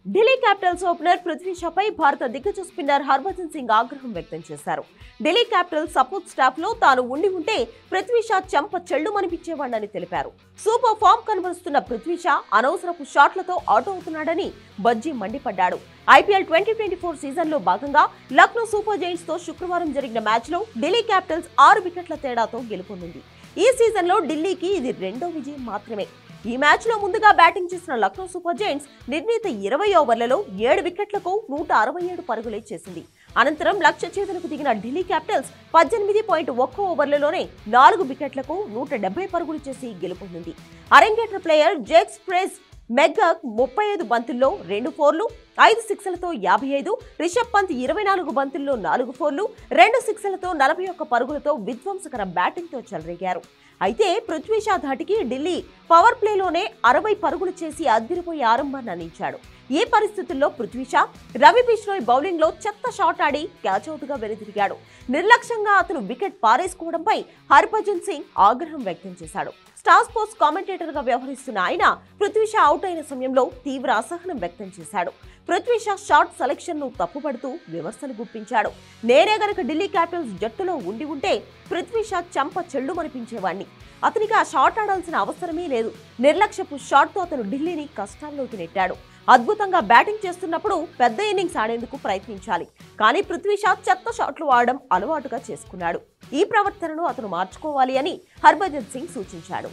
Delhi Capitals opener Prithvi షాపై భారత దిగ్గజ spinner Harbhajan Singh ఆగ్రహం వ్యక్తం చేశారు. ఢిల్లీ క్యాపిటల్స్ సపోర్ట్ స్టాఫ్ లో తాను ఉంటే పృథ్వీ షా చెంప చెల్లుమనిపించేవాడని తెలిపారు. సూపర్ ఫామ్ కనబరుస్తున్న పృథ్వీ షా అనవసరపు షాట్లతో అవుట్ అవుతున్నాడని బజ్జీ మండిపడ్డాడు. ఐపీఎల్ 2024 సీజన్ లో భాగంగా లక్నో సూపర్ జైంట్స్ తో శుక్రవారం జరిగిన మ్యాచ్ లో ఢిల్లీ క్యాపిటల్స్ 6 వికెట్ల తేడాతో గెలుపొందింది. ఈ సీజన్ లో ఢిల్లీకి ఇది రెండో విజయం మాత్రమే. ఈ మ్యాచ్ లో ముందుగా బ్యాటింగ్ చేసిన లక్నో సూపర్ జైంట్స్ నిర్ణీత 20 ఓవర్లలో 7 వికెట్లకు 167 పరుగులే చేసింది. అనంతరం లక్ష్య ఛేదనకు దిగిన ఢిల్లీ క్యాపిటల్స్ 18.1 ఓవర్లలోనే 4 వికెట్లకు 170 పరుగులు చేసి గెలుపొందింది. అరంగేట్ర ప్లేయర్ జేక్స్ ప్రెస్ మెగ్గక్ 35 బంతుల్లో 2 ఫోర్లు, 5 సిక్స్లతో 55, రిషబ్ పంత్ 24 బంతుల్లో 4 ఫోర్లు, 2 సిక్స్లతో 41 పరుగులతో విధ్వంసకర బ్యాటింగ్తో చెలరేగారు. అయితే పృథ్వీ షా ధాటికి ఢిల్లీ పవర్ ప్లేలోనే 60 పరుగులు చేసి అద్దిరిపోయి ఆరంభాన్ని అందించాడు. ఈ పరిస్థితుల్లో పృథ్వీ షా రవి బిష్నోయ్ బౌలింగ్ లో చెత్త షాట్ ఆడి క్యాచౌట్ గా వెనుదిరిగాడు. నిర్లక్ష్యంగా అతను వికెట్ పారేసుకోవడంపై హర్భజన్ సింగ్ ఆగ్రహం వ్యక్తం చేశాడు. స్టార్ స్పోర్ట్స్ కామెంటేటర్ గా వ్యవహరిస్తున్న ఆయన పృథ్వీ షా అవుట్ అయిన సమయంలో తీవ్ర అసహనం వ్యక్తం చేశాడు. పృథ్వీ షా షాట్ సెలెక్షన్ ను తప్పుపడుతూ విమర్శలు గుప్పించాడు. నేనే గనక ఢిల్లీ క్యాపిటల్స్ జట్టులో ఉంటే పృథ్వీ షా చెంప చెల్లుమనిపించేవాణ్ణి. అతనికి ఆ షాట్ ఆడాల్సిన అవసరమే లేదు. నిర్లక్ష్యపు షాట్ తో అతను ఢిల్లీని కష్టాల్లోకి నెట్టాడు. అద్భుతంగా బ్యాటింగ్ చేస్తున్నప్పుడు పెద్ద ఇన్నింగ్స్ ఆడేందుకు ప్రయత్నించాలి. కానీ పృథ్వీ షా చెత్త షాట్లు ఆడడం అలవాటుగా చేసుకున్నాడు. ఈ ప్రవర్తనను అతను మార్చుకోవాలి అని హర్భజన్ సింగ్ సూచించాడు.